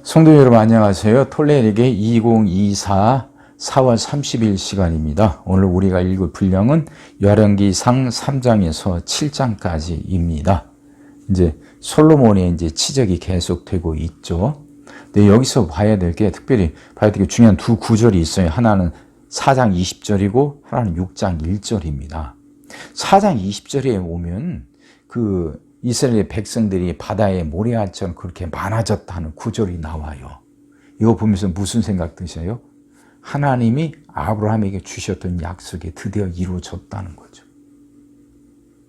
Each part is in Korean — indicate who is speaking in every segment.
Speaker 1: 성도 여러분 안녕하세요. 톨레르게 2024 4월 30일 시간입니다. 오늘 우리가 읽을 분량은 열왕기상 3장에서 7장까지입니다. 이제 솔로몬의 이제 치적이 계속되고 있죠. 근데 여기서 봐야 될 게 특별히 봐야 될 게 중요한 두 구절이 있어요. 하나는 4장 20절이고 하나는 6장 1절입니다. 4장 20절에 오면 이스라엘 백성들이 바다에 모래알처럼 그렇게 많아졌다는 구절이 나와요. 이거 보면서 무슨 생각 드셔요? 하나님이 아브라함에게 주셨던 약속이 드디어 이루어졌다는 거죠.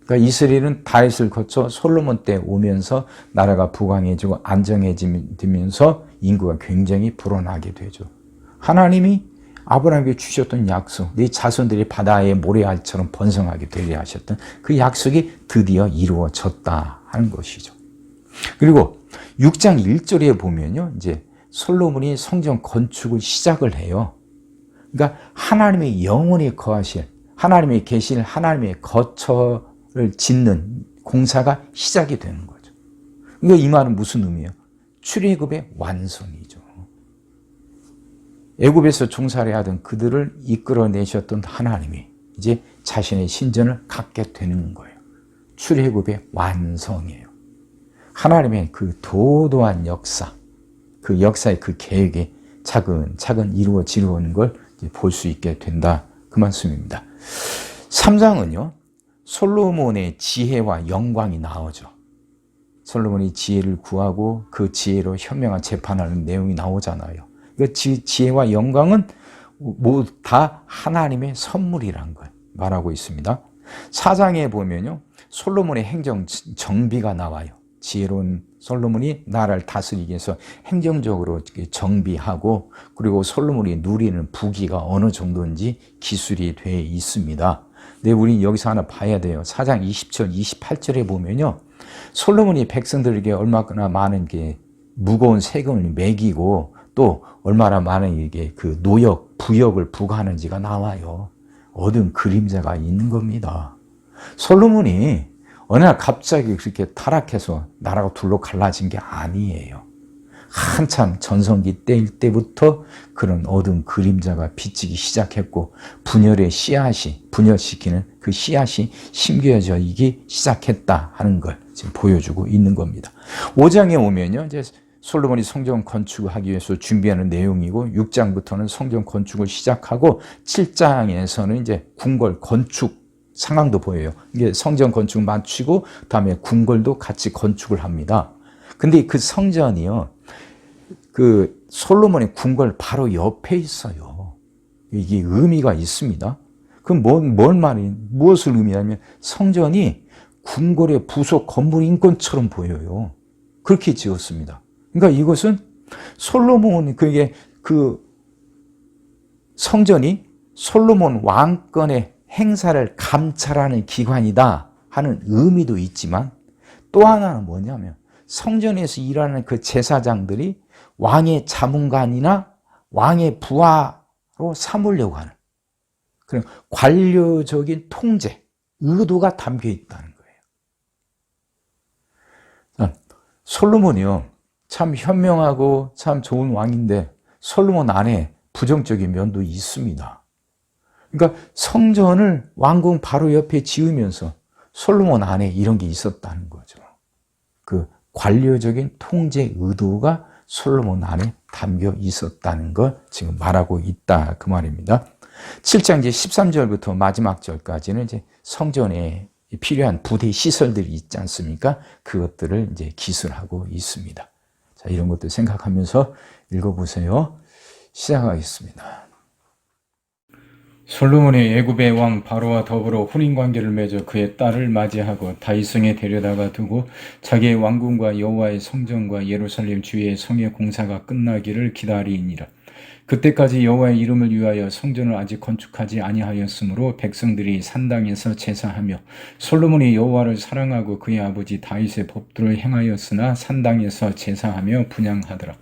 Speaker 1: 그러니까 이스라엘은 다윗을 거쳐 솔로몬 때 오면서 나라가 부강해지고 안정해지면서 인구가 굉장히 불어나게 되죠. 하나님이 아브라함에게 주셨던 약속, 네 자손들이 바다의 모래알처럼 번성하게 되려 하셨던 그 약속이 드디어 이루어졌다 하는 것이죠. 그리고 6장 1절에 보면요, 이제 솔로몬이 성전 건축을 시작을 해요. 그러니까 하나님의 영원히 거하실, 하나님의 계실 하나님의 거처를 짓는 공사가 시작이 되는 거죠. 그러니까 이 말은 무슨 의미예요? 출애굽의 완성이죠. 애굽에서 종살이 하던 그들을 이끌어내셨던 하나님이 이제 자신의 신전을 갖게 되는 거예요. 출애굽의 완성이에요. 하나님의 그 도도한 역사, 그 역사의 그 계획이 차근차근 이루어지는 걸 볼 수 있게 된다. 그 말씀입니다. 3장은요, 솔로몬의 지혜와 영광이 나오죠. 솔로몬이 지혜를 구하고 그 지혜로 현명한 재판하는 내용이 나오잖아요. 그 지혜와 영광은 모두 다 하나님의 선물이라는 걸 말하고 있습니다. 4장에 보면요, 솔로몬의 행정 정비가 나와요. 지혜로운 솔로몬이 나라를 다스리기 위해서 행정적으로 정비하고, 그리고 솔로몬이 누리는 부귀가 어느 정도인지 기술이 되어 있습니다. 근데 우리 여기서 하나 봐야 돼요. 4장 20절, 28절에 보면요, 솔로몬이 백성들에게 얼마나 많은 게 무거운 세금을 매기고 또 얼마나 많은 이게 그 노역, 부역을 부과하는지가 나와요. 어두운 그림자가 있는 겁니다. 솔로몬이 어느 날 갑자기 그렇게 타락해서 나라가 둘로 갈라진 게 아니에요. 한참 전성기 때일 때부터 그런 어두운 그림자가 비치기 시작했고, 분열의 씨앗이, 분열시키는 그 씨앗이 심겨지기 시작했다 하는 걸 지금 보여주고 있는 겁니다. 5장에 오면요, 이제 솔로몬이 성전 건축을 하기 위해서 준비하는 내용이고, 6장부터는 성전 건축을 시작하고, 7장에서는 이제 궁궐 건축 상황도 보여요. 이게 성전 건축 마치고 그다음에 궁궐도 같이 건축을 합니다. 근데 그 성전이요, 그 솔로몬의 궁궐 바로 옆에 있어요. 이게 의미가 있습니다. 그럼 무엇을 의미하냐면 성전이 궁궐의 부속 건물인 것처럼 보여요. 그렇게 지었습니다. 그러니까 이것은 솔로몬, 그게 그 성전이 솔로몬 왕권의 행사를 감찰하는 기관이다 하는 의미도 있지만, 또 하나는 뭐냐면 성전에서 일하는 그 제사장들이 왕의 자문관이나 왕의 부하로 삼으려고 하는 그런 관료적인 통제, 의도가 담겨 있다는 거예요. 솔로몬이요, 참 현명하고 참 좋은 왕인데 솔로몬 안에 부정적인 면도 있습니다. 그러니까 성전을 왕궁 바로 옆에 지으면서 솔로몬 안에 이런 게 있었다는 거죠. 그 관료적인 통제 의도가 솔로몬 안에 담겨 있었다는 걸 지금 말하고 있다 그 말입니다. 7장 이제 13절부터 마지막 절까지는 이제 성전에 필요한 부대 시설들이 있지 않습니까? 그것들을 이제 기술하고 있습니다. 자, 이런 것들 생각하면서 읽어보세요. 시작하겠습니다. 솔로몬이 애굽의 왕 바로와 더불어 혼인관계를 맺어 그의 딸을 맞이하고 다윗성에 데려다가 두고 자기의 왕궁과 여호와의 성전과 예루살렘 주의 성의 공사가 끝나기를 기다리니라. 그때까지 여호와의 이름을 위하여 성전을 아직 건축하지 아니하였으므로 백성들이 산당에서 제사하며 솔로몬이 여호와를 사랑하고 그의 아버지 다윗의 법도를 행하였으나 산당에서 제사하며 분향하더라.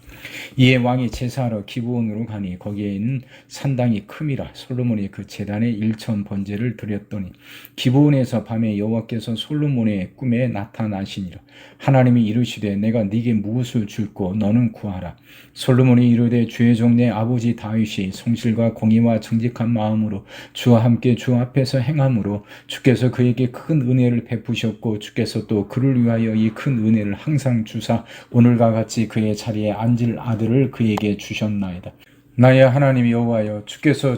Speaker 1: 이에 왕이 제사하러 기브온으로 가니 거기에 있는 산당이 큼이라. 솔로몬이 그 제단에 1천 번제를 드렸더니 기브온에서 밤에 여호와께서 솔로몬의 꿈에 나타나시니라. 하나님이 이르시되 내가 네게 무엇을 줄꼬 너는 구하라. 솔로몬이 이르되 주의 종 내 아버지 다윗이 성실과 공의와 정직한 마음으로 주와 함께 주 앞에서 행함으로 주께서 그에게 큰 은혜를 베푸셨고 주께서 또 그를 위하여 이 큰 은혜를 항상 주사 오늘과 같이 그의 자리에 앉을 아들을 그에게 주셨나이다. 나의 하나님 여호와여, 주께서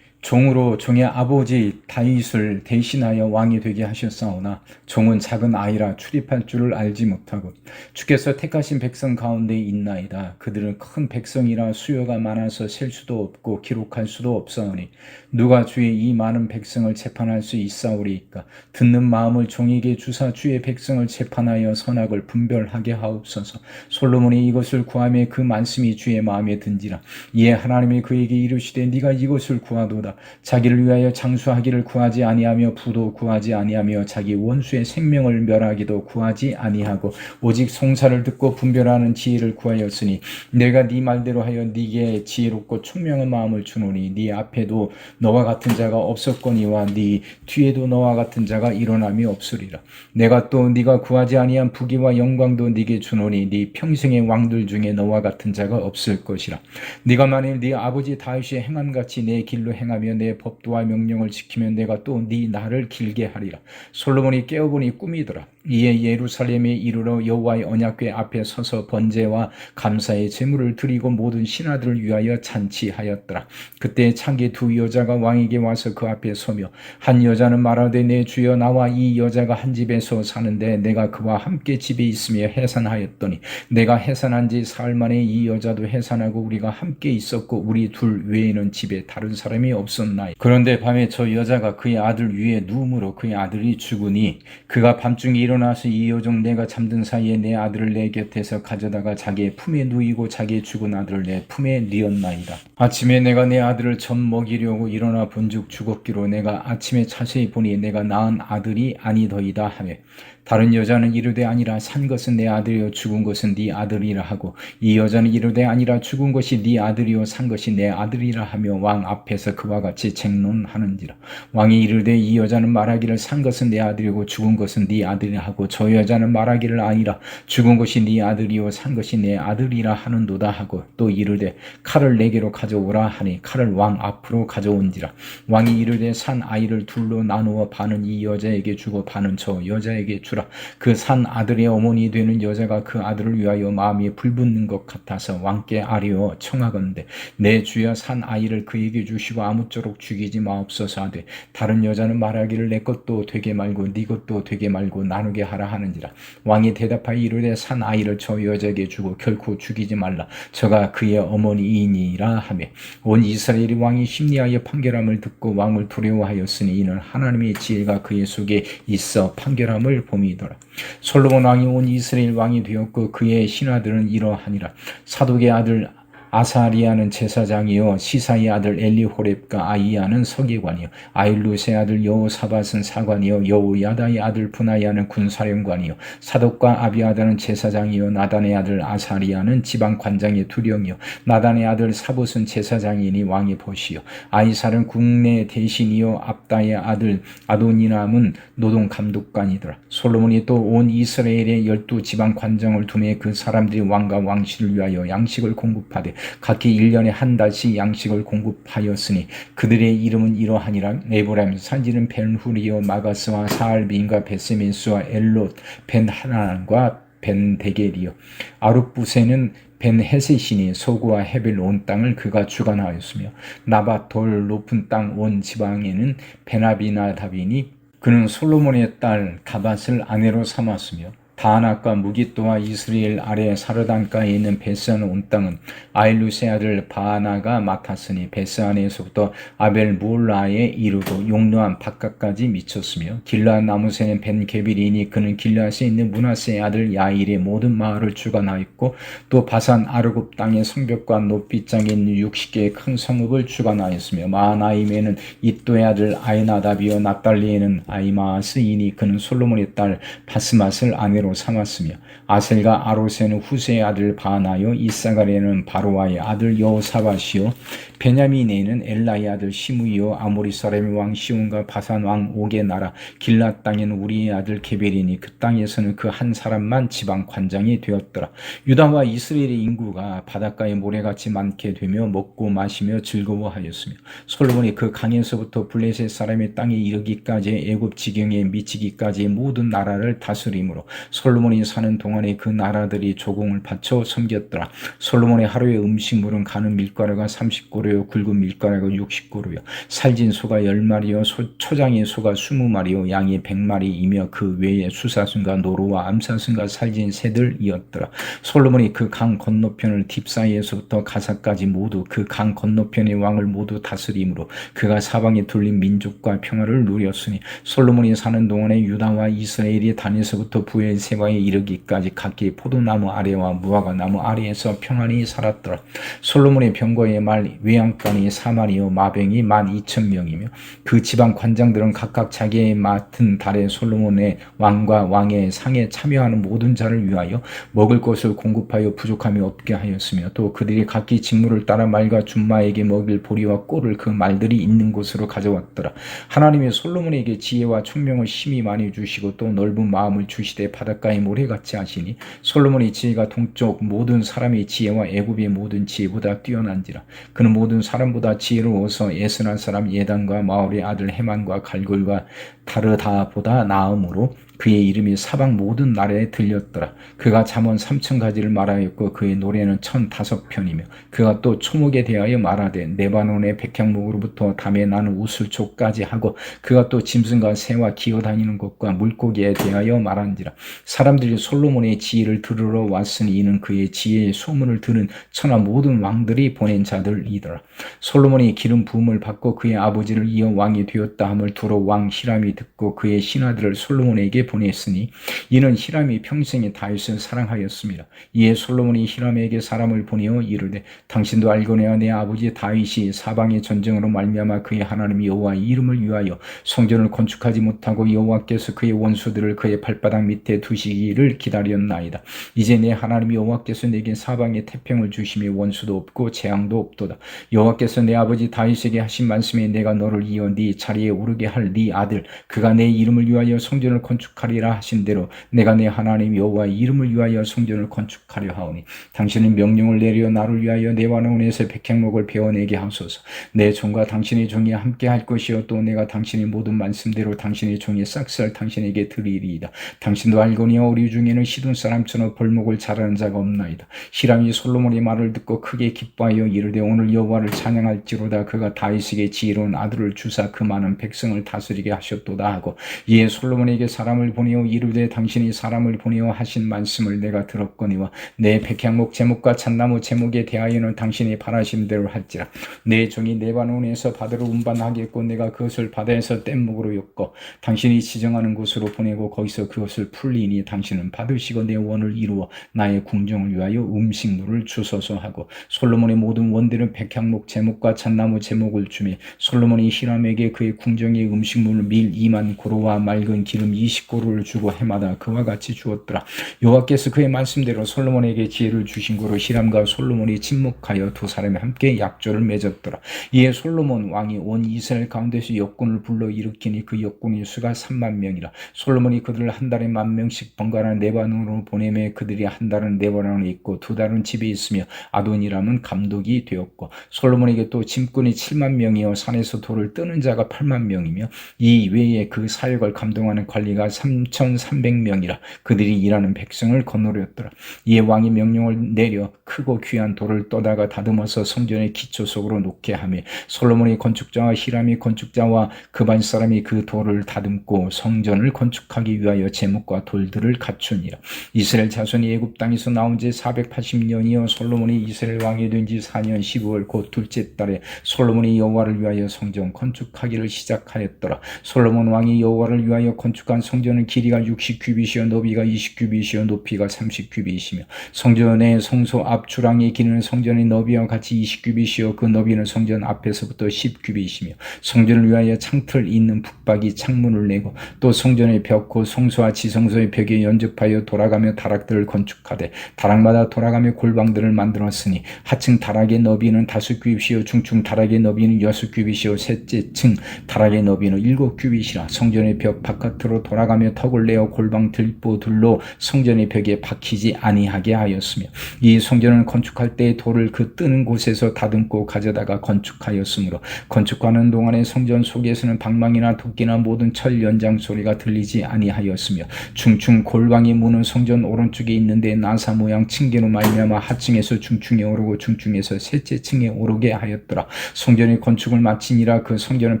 Speaker 1: 종으로 종의 아버지 다윗을 대신하여 왕이 되게 하셨사오나 종은 작은 아이라 출입할 줄을 알지 못하고 주께서 택하신 백성 가운데 있나이다. 그들은 큰 백성이라 수요가 많아서 셀 수도 없고 기록할 수도 없사오니 누가 주의 이 많은 백성을 재판할 수 있사오리이까. 듣는 마음을 종에게 주사 주의 백성을 재판하여 선악을 분별하게 하옵소서. 솔로몬이 이것을 구하며 그 말씀이 주의 마음에 든지라. 이에 하나님이 그에게 이르시되 네가 이것을 구하도다. 자기를 위하여 장수하기를 구하지 아니하며 부도 구하지 아니하며 자기 원수의 생명을 멸하기도 구하지 아니하고 오직 송사를 듣고 분별하는 지혜를 구하였으니 내가 네 말대로 하여 네게 지혜롭고 총명한 마음을 주노니 네 앞에도 너와 같은 자가 없었거니와 네 뒤에도 너와 같은 자가 일어남이 없으리라. 내가 또 네가 구하지 아니한 부귀와 영광도 네게 주노니 네 평생의 왕들 중에 너와 같은 자가 없을 것이라. 네가 만일 네 아버지 다윗이 행함같이 내 길로 행하며 내 법도와 명령을 지키면 내가 또 네 날을 길게 하리라. 솔로몬이 깨어보니 꿈이더라. 이에 예루살렘에 이르러 여호와의 언약궤 앞에 서서 번제와 감사의 제물을 드리고 모든 신하들을 위하여 잔치하였더라. 그때 창기 두 여자가 왕에게 와서 그 앞에 서며 한 여자는 말하되 내 주여 나와 이 여자가 한 집에서 사는데 내가 그와 함께 집에 있으며 해산하였더니 내가 해산한 지 사흘 만에 이 여자도 해산하고 우리가 함께 있었고 우리 둘 외에는 집에 다른 사람이 없었나이. 그런데 밤에 저 여자가 그의 아들 위에 누움으로 그의 아들이 죽으니 그가 밤중에 일어나서 이 여종 내가 잠든 사이에 내 아들을 내 곁에서 가져다가 자기의 품에 누이고 자기의 죽은 아들을 내 품에 뉘었나이다. 아침에 내가 내 아들을 젖 먹이려고 일어나 본즉 죽었기로 내가 아침에 자세히 보니 내가 낳은 아들이 아니더이다 하매 다른 여자는 이르되 아니라 산 것은 내 아들이요 죽은 것은 네 아들이라 하고 이 여자는 이르되 아니라 죽은 것이 네 아들이요 산 것이 내 아들이라 하며 왕 앞에서 그와 같이 쟁론하는지라. 왕이 이르되 이 여자는 말하기를 산 것은 내 아들이고 죽은 것은 네 아들이라 하고 저 여자는 말하기를 아니라 죽은 것이 네 아들이요 산 것이 내 아들이라 하는도다 하고 또 이르되 칼을 내게로 가져오라 하니 칼을 왕 앞으로 가져온지라. 왕이 이르되 산 아이를 둘로 나누어 반은 이 여자에게 주고 반은 저 여자에게 주라. 그 산 아들의 어머니 되는 여자가 그 아들을 위하여 마음이 불붙는 것 같아서 왕께 아뢰어 청하건대 내 주여 산 아이를 그에게 주시고 아무쪼록 죽이지 마옵소서 하되 다른 여자는 말하기를 내 것도 되게 말고 네 것도 되게 말고 나누게 하라 하는지라. 왕이 대답하여 이르되 산 아이를 저 여자에게 주고 결코 죽이지 말라. 저가 그의 어머니이니라 하며 온 이스라엘이 왕이 심리하여 판결함을 듣고 왕을 두려워하였으니 이는 하나님의 지혜가 그의 속에 있어 판결함을 봄이더라. 솔로몬 왕이 온 이스라엘 왕이 되었고 그의 신하들은 이러하니라. 사독의 아들 아사리아는 제사장이요 시사의 아들 엘리호렙과 아이야는 서기관이요 아일루스의 아들 여호사밧은 사관이요 여호야다의 아들 분하야는 군사령관이요 사독과 아비아다는 제사장이요 나단의 아들 아사리아는 지방관장의 두령이요 나단의 아들 사봇은 제사장이니 왕의 보시요 아이살은 국내 대신이요 압다의 아들 아도니람은 노동감독관이더라. 솔로몬이 또 온 이스라엘의 12지방관장을 두매 그 사람들이 왕과 왕실을 위하여 양식을 공급하되 각기 1년에 한 달씩 양식을 공급하였으니 그들의 이름은 이러하니라. 에브라임 산지는 벤후리요 마가스와 사알빈과 베세메스와 엘롯 벤하난과 벤데겔이요 아룹부세는 벤헤셋이니 소구와 헤벨 온 땅을 그가 주관하였으며 나밧 돌 높은 땅 온 지방에는 베나비나답이니 그는 솔로몬의 딸 다밧을 아내로 삼았으며 다낙과 무깃도와 이스라엘 아래 사르단가에 있는 베스안 온 땅은 아일루세 아들 바나가 맡았으니 베스안에서부터 아벨 몰라에 이르고 용노한 바깥까지 미쳤으며 길르앗 나무새는 벤게빌이니 그는 길르앗에 있는 므낫세의 아들 야일의 모든 마을을 주관하였고 또 바산 아르곱 땅의 성벽과 높이장에 있는 60개의 큰 성읍을 주관하였으며 마하나임에는 이또의 아들 아이나답이요 납달리에는 아이마스이니 그는 솔로몬의 딸 바스맛을 아내로 삼았으며 아셀과 아로세는 후세의 아들 바나요 이사갈에는 바로아의 아들 여호사밧이요 베냐민에는 엘라의 아들 시므이요 아모리 사람의 왕 시온과 바산 왕 옥의 나라 길랏 땅에는 우리의 아들 게벨이니 그 땅에서는 그 한 사람만 지방 관장이 되었더라. 유다와 이스라엘의 인구가 바닷가에 모래같이 많게 되며 먹고 마시며 즐거워하였으며 솔로몬이 그 강에서부터 블레셋 사람의 땅에 이르기까지 애굽 지경에 미치기까지 모든 나라를 다스림으로 솔로몬이 사는 동안에 그 나라들이 조공을 바쳐 섬겼더라. 솔로몬의 하루의 음식물은 가는 밀가루가 30고루요 굵은 밀가루가 60고루요 살진 소가 10마리요 초장의 소가 20마리요 양이 100마리이며 그 외에 수사순과 노루와 암사순과 살진 새들이었더라. 솔로몬이 그 강 건너편을 딥사이에서부터 가사까지 모두 그 강 건너편의 왕을 모두 다스림으로 그가 사방에 둘린 민족과 평화를 누렸으니 솔로몬이 사는 동안에 유다와 이스라엘이 단에서부터 부엘세바에 이르기까지 각기 포도나무 아래와 무화과 나무 아래에서 평안히 살았더라. 솔로몬의 병거의 말 외양간이 4만이요 마병이 12,000명이며 그 지방 관장들은 각각 자기의 맡은 달에 솔로몬의 왕과 왕의 상에 참여하는 모든 자를 위하여 먹을 것을 공급하여 부족함이 없게 하였으며 또 그들이 각기 직무를 따라 말과 준마에게 먹일 보리와 꼴을 그 말들이 있는 곳으로 가져왔더라. 하나님이 솔로몬에게 지혜와 총명을 심히 많이 주시고 또 넓은 마음을 주시되 바닷가의 모래같이 하시니 솔로몬의 지혜가 동쪽 모든 사람의 지혜와 애굽의 모든 지혜보다 뛰어난지라. 그는 모든 사람보다 지혜로워서 에스란 사람 예단과 마올의 아들 헤만과 갈골과 다르다보다 나음으로 그의 이름이 사방 모든 나라에 들렸더라. 그가 잠언 3,000가지를 말하였고 그의 노래는 1,005편이며 그가 또 초목에 대하여 말하되 네바논의 백향목으로부터 담에 나는 우슬초까지 하고 그가 또 짐승과 새와 기어다니는 것과 물고기에 대하여 말한지라. 사람들이 솔로몬의 지혜를 들으러 왔으니 이는 그의 지혜의 소문을 들은 천하 모든 왕들이 보낸 자들이더라. 솔로몬이 기름 부음을 받고 그의 아버지를 이어 왕이 되었다 함을 두로 왕 히람이 듣고 그의 신하들을 솔로몬에게 보냈으니 이는 히람이 평생에 다윗을 사랑하였습니다. 이에 솔로몬이 히람에게 사람을 보내어 이르되 당신도 알거니와 내 아버지 다윗이 사방의 전쟁으로 말미암아 그의 하나님 여호와의 이름을 위하여 성전을 건축하지 못하고 여호와께서 그의 원수들을 그의 발바닥 밑에 두시기를 기다렸나이다. 이제 내 하나님 여호와께서 내게 사방에 태평을 주시며 원수도 없고 재앙도 없도다. 여호와께서 내 아버지 다윗에게 하신 말씀에 내가 너를 이어 네 자리에 오르게 할 네 아들 그가 내 이름을 위하여 성전을 건축하리라 하신 대로 내가 내 하나님 여호와의 이름을 위하여 성전을 건축하려 하오니 당신은 명령을 내려 나를 위하여 네바논에서 백향목을 베어내게 하소서. 내 종과 당신의 종이 함께 할 것이요 또 내가 당신의 모든 말씀대로 당신의 종의 싹쓸 당신에게 드리리이다. 당신도 알거니와 우리 중에는 시돈 사람처럼 벌목을 잘하는 자가 없나이다. 히람이 솔로몬의 말을 듣고 크게 기뻐하여 이르되 오늘 여호와를 찬양할지로다. 그가 다윗에게 지혜로운 아들을 주사 그 많은 백성을 다스리게 하셨도다 하고 이에 솔로몬에게 사람을 보내어 이르되 당신이 사람을 보내어 하신 말씀을 내가 들었거니와 내 백향목 제목과 잣나무 제목에 대하여는 당신이 바라신 대로 할지라. 내 종이 네바논에서 바다로 운반하겠고 내가 그것을 바다에서 뗏목으로 엮어 당신이 지정하는 곳으로 보내고 거기서 그것을 풀리니 당신은 받으시고 내 원을 이루어 나의 궁정을 위하여 음식물을 주소서 하고 솔로몬의 모든 원들은 백향목 제목과 잣나무 제목을 주며 솔로몬이 히람에게 그의 궁정의 음식물 밀 2만 고루와 맑은 기름 20고루를 주고 해마다 그와 같이 주었더라. 여호와께서 그의 말씀대로 솔로몬에게 지혜를 주신 고로 히람과 솔로몬이 침묵하여 두 사람이 함께 약조를 맺었더라. 이에 솔로몬 왕이 온 이스라엘 가운데서 역군을 불러 일으키니 그 역군의 수가 3만 명이라. 솔로몬이 그들을 한 달에 10,000명씩 번갈아 네바논으로 보내매 그들이 한 달은 네바논에 있고 두 달은 집에 있으며 아도니람은 감독이 되었고 솔로몬에게 또 짐꾼이 7만 명이요 산에서 돌을 뜨는 자가 8만 명이며 이 외에 그 사역을 감동하는 관리가 3,300명이라 그들이 일하는 백성을 거느렸더라. 이에 왕이 명령을 내려 크고 귀한 돌을 떠다가 다듬어서 성전의 기초 속으로 놓게 하며 솔로몬이 건축자와 히람이 건축자와 그반 사람이 그 돌을 다듬고 성전을 건축하기 위하여 제목과 돌들을 갖추니라. 이스라엘 자손이 애굽 땅에서 나온 지 480년이요 솔로몬이 이스라엘 왕이 된 지 4년 12월 곧 둘째 달에 솔로몬이 여호와를 위하여 성전 건축하기를 시작하였더라. 솔로몬 왕이 여호와를 위하여 건축한 성전은 길이가 60규빗이요 너비가 20규빗이요 높이가 30규빗이며 성전의 성소 앞 주랑의 길이는 성전의 너비와 같이 20규빗이요 그 너비는 성전 앞에서부터 10규빗이며 성전을 위하여 창틀 있는 북박이 창문을 내고 또 성전의 벽 곧 성소와 지성소의 벽에 연접하여 돌아가며 다락들을 건축하되 다락마다 돌아가며 골방들을 만들었으니 하층 다락의 너비는 5규빗이요 중층 다락의 너비는 6규빗이요 셋째 층 다락의 너비는 7규빗이라 성전의 벽 바깥으로 돌아가며 턱을 내어 골방 들보들로 성전의 벽에 박히지 아니하게 하였으며 이 성전은 건축할 때 돌을 그 뜨는 곳에서 다듬고 가져다가 건축하였으므로 건축하는 동안에 성전 속에서는 방망이나 도끼나 모든 철 연장 소리가 들리지 아니하였으며 중층 골방이 무는 성전 오른쪽에 있는데 나사 모양 층계로 말미암아 하층에서 중층에 오르고 중층에서 셋째 층에 오르게 하였더라. 성전의 건축을 마치니라. 그 성전은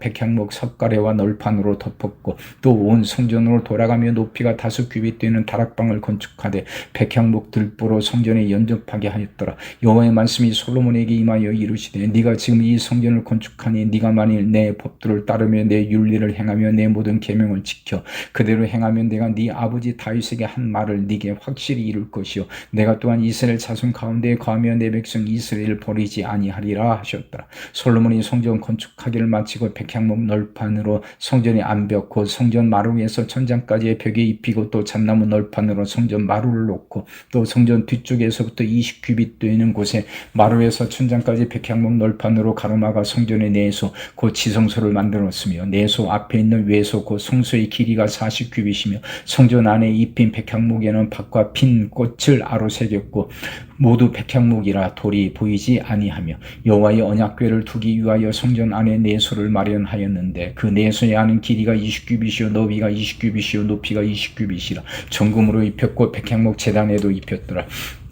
Speaker 1: 백향목 석가래와 널판으로 덮었고 또 온 성전으로 돌아가며 높이가 5규빗 되는 다락방을 건축하되 백향목 들보로 성전에 연접하게 하였더라. 여호와의 말씀이 솔로몬에게 임하여 이르시되 네가 지금 이 성전을 건축하니 네가 만일 내 법도를 따르며 내 윤리를 행하며 내 모든 계명을 지켜 그대로 행하면 내가 네 아버지 다윗에게 한 말을 네게 확실히 이룰 것이요 내가 또한 이스라엘 자손 가운데 거하며 내 백성 이스라엘을 버리지 아니하리라 하셨더라. 솔로몬이 성전 건축하기를 마치고 백향목 널판으로 성전의 안벽 곧 성전 마루 위에서 천장까지의 벽에 입히고 또 잣나무 널판으로 성전 마루를 놓고 또 성전 뒤쪽에서부터 20규빗 되는 곳에 마루에서 천장까지 백향목 널판으로 가로막아 성전의 내소 곧 지성소를 만들었으며 내소 앞에 있는 외소 곧 성소의 길이가 40규빗이며 성전 안에 입힌 백향목에는 밭과 핀 꽃을 아로새겼고 모두 백향목이라 돌이 보이지 아니하며 여호와의 언약궤를 두기 위하여 성전 안에 내소를 마련하였는데 그 내소의 안은 길이가 20규빗이요 너비가 20규빗이요 높이가 20규빗이라 정금으로 입혔고 백향목 제단에도 입혔더라.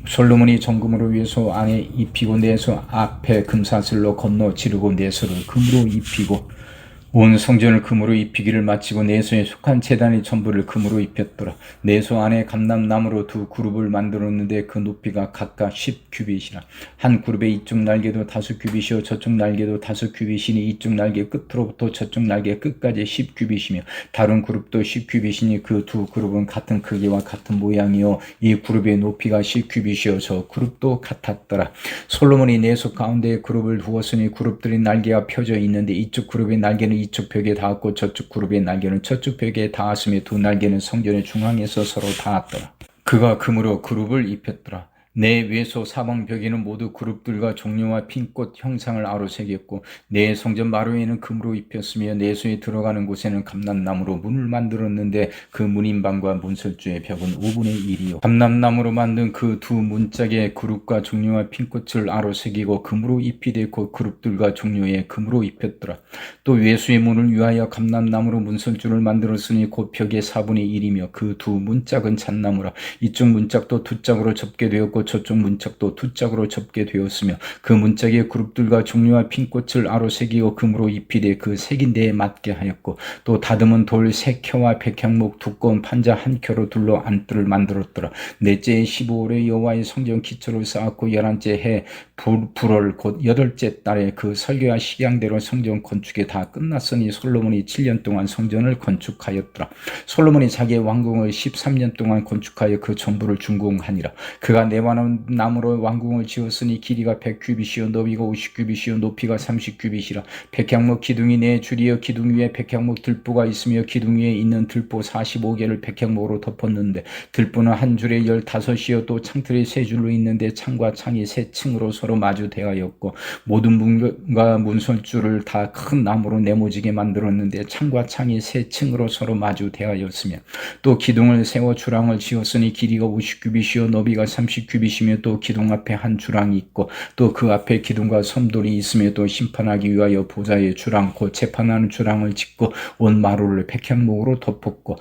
Speaker 1: 솔로몬이 정금으로 외소 안에 입히고 내소 앞에 금사슬로 건너 지르고 내소를 금으로 입히고 온 성전을 금으로 입히기를 마치고 내소에 속한 제단의 전부를 금으로 입혔더라. 내소 안에 감람나무로 두 그룹을 만들었는데 그 높이가 각각 10규빗이라. 한 그룹의 이쪽 날개도 5규빗이요 저쪽 날개도 5규빗이니 이쪽 날개 끝으로부터 저쪽 날개 끝까지 10규빗이며 다른 그룹도 10규빗이니 그 두 그룹은 같은 크기와 같은 모양이요 이 그룹의 높이가 10규빗이요 저 그룹도 같았더라. 솔로몬이 내소 가운데에 그룹을 두었으니 그룹들의 날개가 펴져 있는데 이쪽 그룹의 날개는 이쪽 벽에 닿았고 저쪽 그룹의 날개는 저쪽 벽에 닿았으며 두 날개는 성전의 중앙에서 서로 닿았더라. 그가 금으로 그룹을 입혔더라. 내 외소 사방 벽에는 모두 그룹들과 종려와 핀꽃 형상을 아로새겼고 내 성전 마루에는 금으로 입혔으며 내소에 들어가는 곳에는 감람나무로 문을 만들었는데 그 문인방과 문설주의 벽은 5분의 1이요 감람나무로 만든 그 두 문짝에 그룹과 종려와 핀꽃을 아로새기고 금으로 입히되 곧 그룹들과 종려에 금으로 입혔더라. 또 외소의 문을 위하여 감람나무로 문설주를 만들었으니 곧 벽의 4분의 1이며 그 두 문짝은 잣나무라. 이쪽 문짝도 두 짝으로 접게 되었고 저쪽 문짝도 두 짝으로 접게 되었으며 그 문짝에 그룹들과 종려와 핀꽃을 아로새기고 금으로 입히되 그 새긴 데에 맞게 하였고 또 다듬은 돌 3켜와 백향목 두꺼운 판자 1켜로 둘러 안뜰을 만들었더라. 넷째 해 15월에 여호와의 성전 기초를 쌓았고 11째 해 불월 곧 8째 달에 그 설계와 식양대로 성전 건축이 다 끝났으니 솔로몬이 7년 동안 성전을 건축하였더라. 솔로몬이 자기의 왕궁을 13년 동안 건축하여 그 전부를 준공하니라. 그가 네바논 나무로 왕궁을 지었으니 길이가 100규빗이요 너비가 50규빗이요 높이가 30규빗이라. 백향목 기둥이 4줄이요 기둥 위에 백향목 들보가 있으며 기둥 위에 있는 들보 45개를 백향목으로 덮었는데 들보는 한 줄에 15이요 또 창틀이 3줄로 있는데 창과 창이 3층으로 서로 마주 대하였고 모든 문과 문설주를 다 큰 나무로 네모지게 만들었는데 창과 창이 3층으로 서로 마주 대하였으며 또 기둥을 세워 주랑을 지었으니 길이가 50규빗이요 너비가 30규빗 10규빗이며 또 기둥 앞에 한 주랑이 있고 또 그 앞에 기둥과 섬돌이 있으며 또 심판하기 위하여 보좌의 주랑 곧 재판하는 주랑을 짓고 온 마루를 백향목으로 덮었고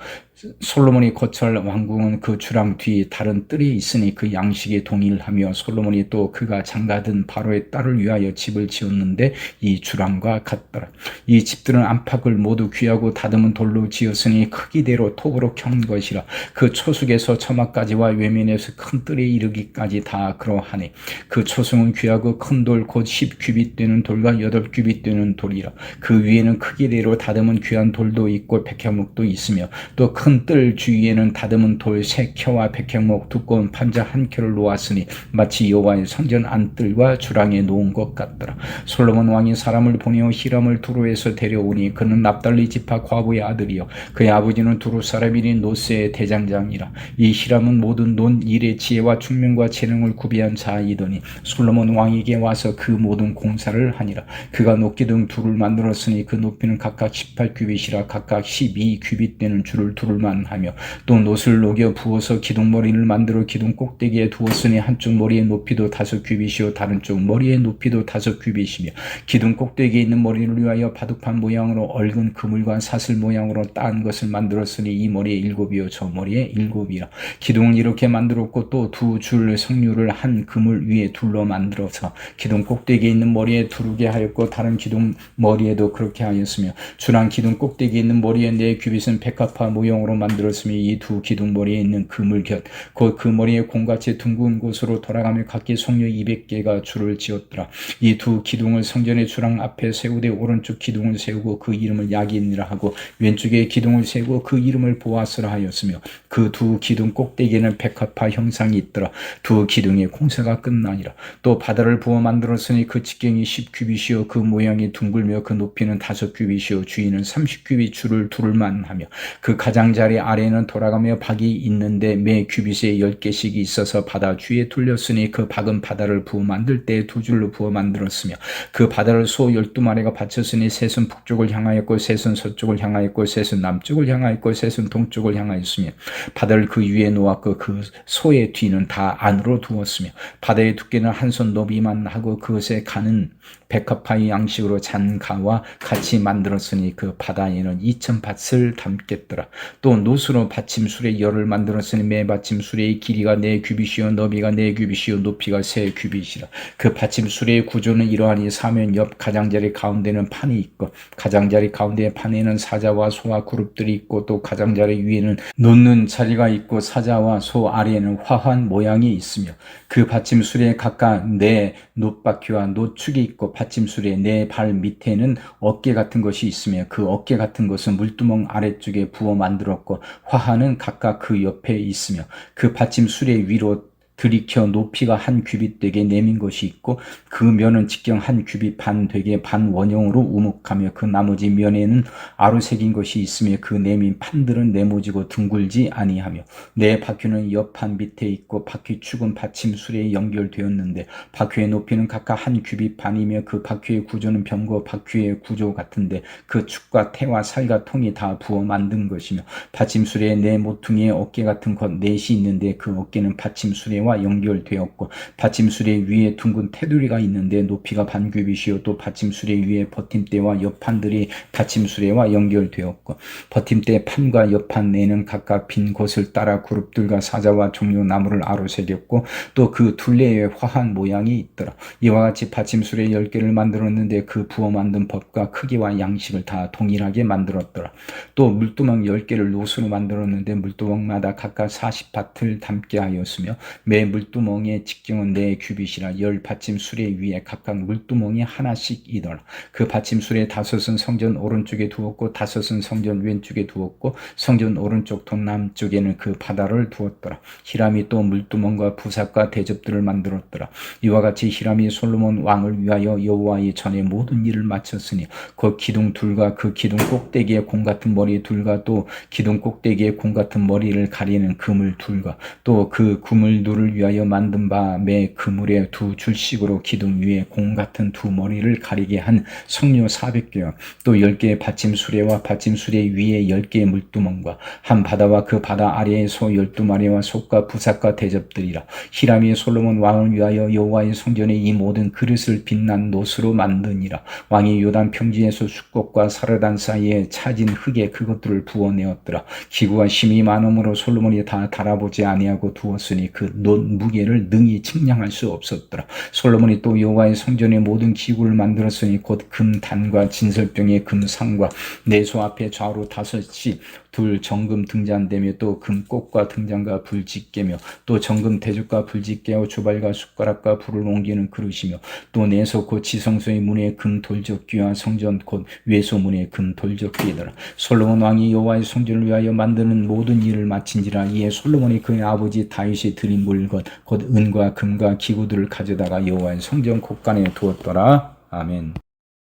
Speaker 1: 솔로몬이 거처할 왕궁은 그 주랑 뒤에 다른 뜰이 있으니 그 양식에 동일하며 솔로몬이 또 그가 장가든 바로의 딸을 위하여 집을 지었는데 이 주랑과 같더라. 이 집들은 안팎을 모두 귀하고 다듬은 돌로 지었으니 크기대로 톱으로 켠 것이라. 그 초숙에서 처마까지와 외면에서 큰 뜰에 이르기까지 다 그러하니 그 초숙은 귀하고 큰 돌 곧 10규빗 되는 돌과 8규빗 되는 돌이라. 그 위에는 크기대로 다듬은 귀한 돌도 있고 백향목도 있으며 또 큰 뜰 주위에는 다듬은 돌 3켜와 백향목 두꺼운 판자 1켜를 놓았으니 마치 여호와의 성전 안뜰과 주랑에 놓은 것 같더라. 솔로몬 왕이 사람을 보내어 히람을 두루에서 데려오니 그는 납달리 지파 과부의 아들이요 그의 아버지는 두루 사람이니 노스의 대장장이라. 이 히람은 모든 논 일의 지혜와 총명과 재능을 구비한 자이더니 솔로몬 왕에게 와서 그 모든 공사를 하니라. 그가 높기둥 둘을 만들었으니 그 높이는 각각 18규빗이라. 각각 12규빗 되는 줄을 두를만 하며 또 놋을 녹여 부어서 기둥머리를 만들어 기둥 꼭대기에 두었으니 한쪽 머리의 높이도 5규빗이요 다른 쪽 머리의 높이도 5규빗이며 기둥 꼭대기에 있는 머리를 위하여 바둑판 모양으로 얽은 그물과 사슬 모양으로 딴 것을 만들었으니 이 머리에 7이요 저 머리에 7이라. 기둥을 이렇게 만들었고 또 두 줄 석류를 한 그물 위에 둘러 만들어서 기둥 꼭대기에 있는 머리에 두르게 하였고 다른 기둥 머리에도 그렇게 하였으며 주랑 기둥 꼭대기에 있는 머리에 4규빗은 백합화 모형으로 만들었으며 이 두 기둥 머리에 있는 그물 곁 곧 그 머리에 공같이 둥근 곳으로 돌아가며 각기 석류 200개가 줄을 지었더라. 이 두 기둥을 성전의 주랑 앞에 세우되 오른쪽 기둥을 세우고 그 이름을 야긴이라 하고 왼쪽에 기둥을 세우고 그 이름을 보아스라 하였으며 그 두 기둥 꼭대기에는 백합화 형상이 있더라. 두 기둥의 공사가 끝나니라. 또 바다를 부어 만들었으니 그 직경이 10규빗이요 그 모양이 둥글며 그 높이는 5규빗이요 주위는 30규빗 줄을 두를만 하며 그 가장자리 아래에는 돌아가며 박이 있는데 매 규빗에 10개씩이 있어서 바다 주위에 둘렸으니 그 박은 바다를 부어 만들 때 두 줄로 부어 만들었으며 그 바다를 소 12마리가 받쳤으니 셋은 북쪽을 향하였고 셋은 서쪽을 향하였고 셋은 남쪽을 향하였고 셋은 동쪽을 향하였으며 바다를 그 위에 놓았고 그 소의 뒤는 다 안으로 두었으며 바다의 두께는 한 손 너비만 하고 그것에 가는 백합화의 양식으로 잔가와 같이 만들었으니 그 바다에는 2000밭을 담겠더라. 또 노수로 받침술의 열을 만들었으니 매 받침술의 길이가 4규빗이요 너비가 4규빗이요 높이가 3규빗이라. 그 받침술의 구조는 이러하니 사면 옆 가장자리 가운데는 판이 있고 가장자리 가운데의 판에는 사자와 소와 그룹들이 있고 또 가장자리 위에는 놓는 자리가 있고 사자와 소 아래에는 화환 모양이 있으며 그 받침술에 각각 4 놋바퀴와 놋축이 있고 받침술의 4발 밑에는 어깨 같은 것이 있으며 그 어깨 같은 것은 물두멍 아래쪽에 부어 만들었고 화환은 각각 그 옆에 있으며 그 받침술의 위로 들이켜 높이가 1규빗 되게 내민 것이 있고 그 면은 직경 1규빗 반 되게 반원형으로 우묵하며 그 나머지 면에는 아로 새긴 것이 있으며 그 내민 판들은 네모지고 둥글지 아니하며 네 바퀴는 옆판 밑에 있고 바퀴축은 받침술에 연결되었는데 바퀴의 높이는 각각 1규빗 반이며 그 바퀴의 구조는 병거 바퀴의 구조 같은데 그 축과 태와 살과 통이 다 부어 만든 것이며 받침술에 네 모퉁이의 어깨 같은 것 넷이 있는데 그 어깨는 받침술에와 연결되었고 받침술의 위에 둥근 테두리가 있는데 높이가 반규빗이요 또 받침술의 위에 버팀대와 옆판들이 받침술에와 연결되었고 버팀대 판과 옆판 내는 각각 빈 곳을 따라 그룹들과 사자와 종려 나무를 아로 새겼고 또 그 둘레에 화한 모양이 있더라. 이와 같이 받침술의 10개를 만들었는데 그 부어 만든 법과 크기와 양식을 다 동일하게 만들었더라. 또 물두멍 10개를 놋으로 만들었는데 물두멍마다 각각 40밭을 담게 하였으며 매 물두멍의 직경은 4규빗이라 10 받침술에 위에 각각 물두멍이 하나씩이더라. 그 받침술의 5은 성전 오른쪽에 두었고 5은 성전 왼쪽에 두었고 성전 오른쪽 동남쪽에는 그 바다를 두었더라. 히람이 또 물두멍과 부삭과 대접들을 만들었더라. 이와 같이 히람이 솔로몬 왕을 위하여 여호와의 전에 모든 일을 마쳤으니 그 기둥 둘과 그 기둥 꼭대기에 공 같은 머리 둘과 또 기둥 꼭대기에 공 같은 머리를 가리는 그물 둘과 또 그 그물 둘을 그를 위하여 만든 바 매 그물에 두 줄씩으로 기둥 위에 공 같은 두 머리를 가리게 한 석류 400개와 또 10개의 받침 수레와 받침 수레 위에 10개의 물두멍과 한 바다와 그 바다 아래에 소 12마리와 솥과 부삭과 대접들이라. 히람이 솔로몬 왕을 위하여 여호와의 성전에 이 모든 그릇을 빛난 노스로 만드니라. 왕이 요단 평지에서 숫꽃과 사르단 사이에 차진 흙에 그것들을 부어내었더라. 기구가 심히 많음으로 솔로몬이 다 달아보지 아니하고 두었으니 그 무게를 능히 측량할 수 없었더라. 솔로몬이 또 여호와의 성전의 모든 기구를 만들었으니 곧 금단과 진설병의 금상과 내소 앞에 좌우로 5이 둘 정금 등잔대며 또 금꽃과 등잔과 불집게며 또 정금 대죽과 불집게와 주발과 숟가락과 불을 옮기는 그릇이며 또 내소 곧 지성소의 문에 금 돌적귀와 성전 곧 외소문에 금 돌적귀더라. 솔로몬 왕이 여호와의 성전을 위하여 만드는 모든 일을 마친지라. 이에 솔로몬이 그의 아버지 다윗이 드린 물건 곧 은과 금과 기구들을 가져다가 여호와의 성전 곳간에 두었더라. 아멘.